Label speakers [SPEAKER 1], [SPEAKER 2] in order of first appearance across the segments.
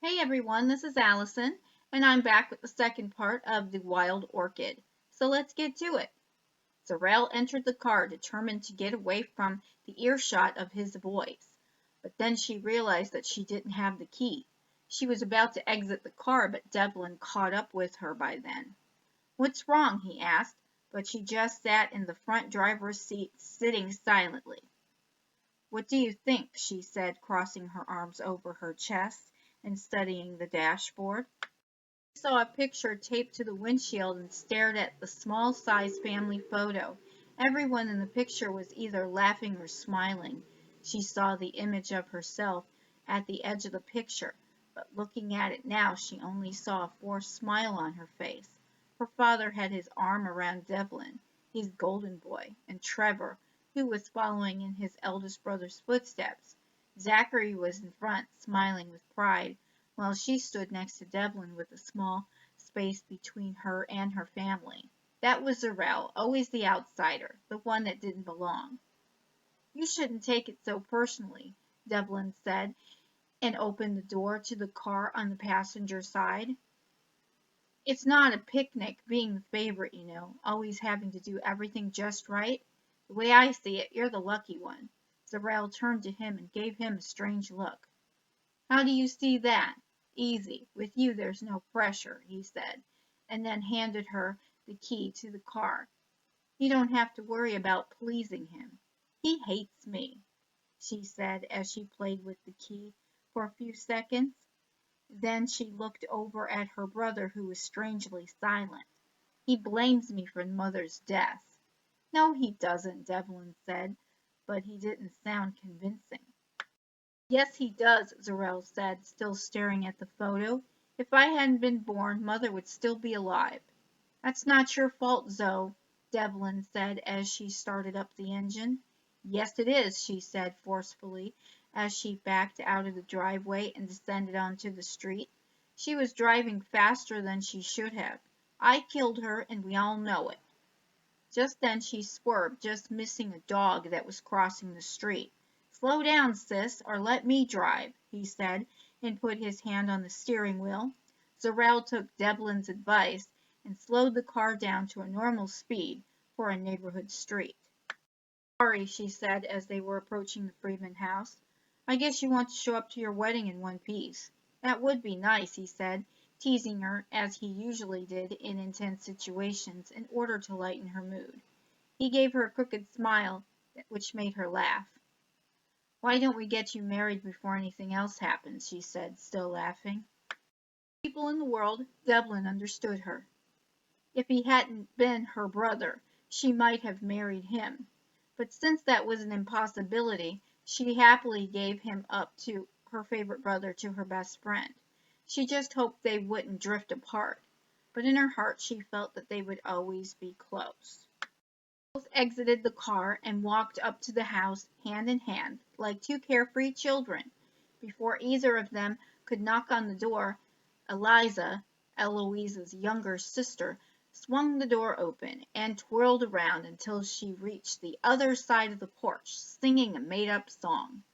[SPEAKER 1] Hey everyone, this is Allison, and I'm back with the second part of the Wild Orchid. So let's get to it. Sorrel entered the car determined to get away from the earshot of his voice, but then she realized that she didn't have the key. She was about to exit the car, but Devlin caught up with her by then. "What's wrong?" he asked, but she just sat in the front driver's seat, sitting silently. "What do you think?" she said, crossing her arms over her chest and studying the dashboard. She saw a picture taped to the windshield and stared at the small-sized family photo. Everyone in the picture was either laughing or smiling. She saw the image of herself at the edge of the picture, but looking at it now she only saw a forced smile on her face. Her father had his arm around Devlin, his golden boy, and Trevor, who was following in his eldest brother's footsteps. Zachary was in front, smiling with pride, while she stood next to Devlin with a small space between her and her family. That was Zarel, always the outsider, the one that didn't belong. "You shouldn't take it so personally," Devlin said, and opened the door to the car on the passenger side. "It's not a picnic, being the favorite, always having to do everything just right. The way I see it, you're the lucky one." Zarel turned to him and gave him a strange look. "How do you see that?" "Easy. With you there's no pressure," he said, and then handed her the key to the car. "You don't have to worry about pleasing him. He hates me," she said as she played with the key for a few seconds. Then she looked over at her brother, who was strangely silent. "He blames me for Mother's death." "No, he doesn't," Devlin said, but he didn't sound convincing. "Yes, he does," Zarel said, still staring at the photo. "If I hadn't been born, Mother would still be alive." "That's not your fault, Zoe," Devlin said as she started up the engine. "Yes, it is," she said forcefully as she backed out of the driveway and descended onto the street. She was driving faster than she should have. "I killed her, and we all know it." Just then she swerved, just missing a dog that was crossing the street. "Slow down, sis, or let me drive," he said, and put his hand on the steering wheel. Zarel took Devlin's advice and slowed the car down to a normal speed for a neighborhood street. "Sorry," she said as they were approaching the Freeman house. "I guess you want to show up to your wedding in one piece." "That would be nice," he said, teasing her as he usually did in intense situations in order to lighten her mood. He gave her a crooked smile which made her laugh. "Why don't we get you married before anything else happens?" she said, still laughing. People in the world, Devlin understood her. If he hadn't been her brother, she might have married him. But since that was an impossibility, she happily gave him up to her favorite brother to her best friend. She just hoped they wouldn't drift apart, but in her heart she felt that they would always be close. Both exited the car and walked up to the house hand in hand, like two carefree children. Before either of them could knock on the door, Eliza, Eloise's younger sister, swung the door open and twirled around until she reached the other side of the porch, singing a made-up song.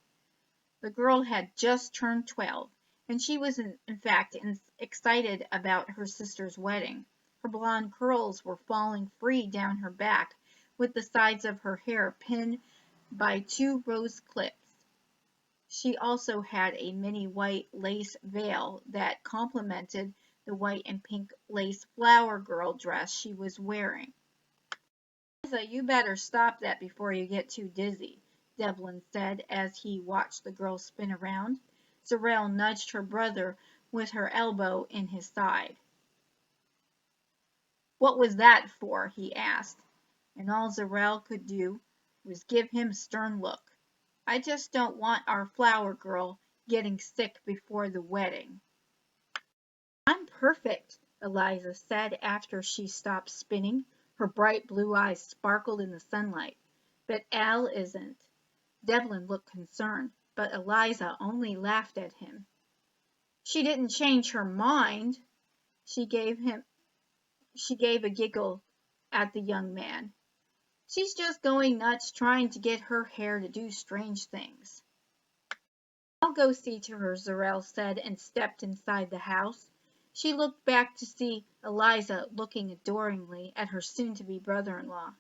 [SPEAKER 1] The girl had just turned 12, and she was in fact excited about her sister's wedding. Her blonde curls were falling free down her back, with the sides of her hair pinned by two rose clips. She also had a mini white lace veil that complemented the white and pink lace flower girl dress she was wearing. "Liza, you better stop that before you get too dizzy," Devlin said as he watched the girl spin around. Zarel nudged her brother with her elbow in his side. "What was that for?" he asked, and all Zarel could do was give him a stern look. "I just don't want our flower girl getting sick before the wedding." "I'm perfect," Eliza said after she stopped spinning. Her bright blue eyes sparkled in the sunlight. "But Al isn't." Devlin looked concerned, but Eliza only laughed at him. "She didn't change her mind." She gave a giggle at the young man. "She's just going nuts trying to get her hair to do strange things." I'll go see to her, Zarel said, and stepped inside the house. She looked back to see Eliza looking adoringly at her soon-to-be brother-in-law.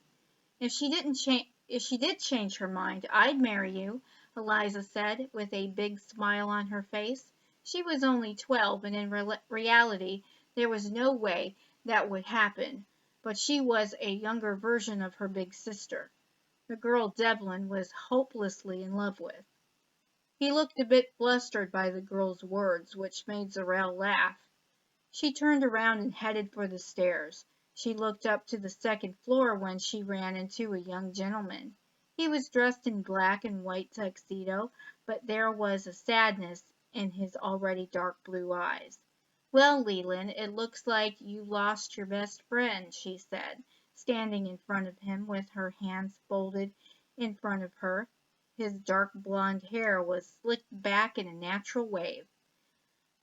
[SPEAKER 1] If she did change her mind, I'd marry you, Eliza said, with a big smile on her face. She was only 12, and in reality there was no way that would happen, but she was a younger version of her big sister, the girl Devlin was hopelessly in love with. He looked a bit flustered by the girl's words, which made Zarel laugh. She turned around and headed for the stairs. She looked up to the second floor when she ran into a young gentleman. He was dressed in black and white tuxedo, but there was a sadness in his already dark blue eyes. "Well, Leland, it looks like you lost your best friend," she said, standing in front of him with her hands folded in front of her. His dark blonde hair was slicked back in a natural wave.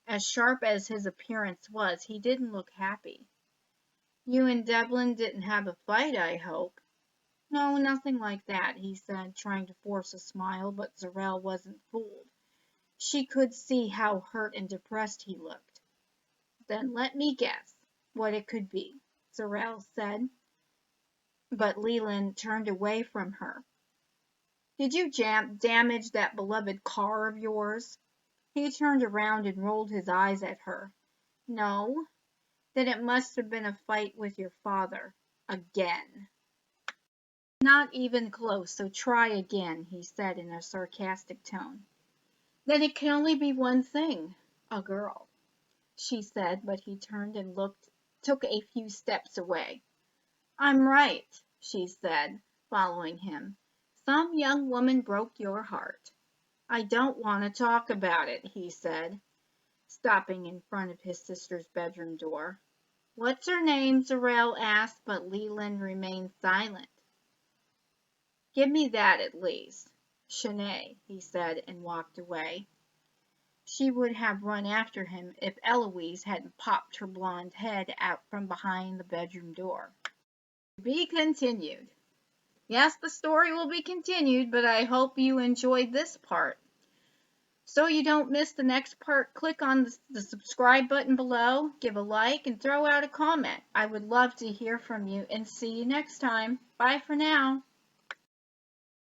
[SPEAKER 1] As sharp as his appearance was, he didn't look happy. "You and Devlin didn't have a fight, I hope?" "No, nothing like that," he said, trying to force a smile, but Zarel wasn't fooled. She could see how hurt and depressed he looked. "Then let me guess what it could be," Zarel said, but Leland turned away from her. "Did you damage that beloved car of yours?" He turned around and rolled his eyes at her. "No." "Then it must have been a fight with your father. Again." "Not even close, so try again," he said in a sarcastic tone. "Then it can only be one thing, a girl," she said, but he turned and took a few steps away. "I'm right," she said, following him. "Some young woman broke your heart." "I don't want to talk about it," he said, stopping in front of his sister's bedroom door. "What's her name?" Zarel asked, but Leland remained silent. "Give me that at least." "Shanae," he said, and walked away. She would have run after him if Eloise hadn't popped her blonde head out from behind the bedroom door. To be continued. Yes, the story will be continued, but I hope you enjoyed this part. So you don't miss the next part, click on the subscribe button below, give a like, and throw out a comment. I would love to hear from you, and see you next time. Bye for now.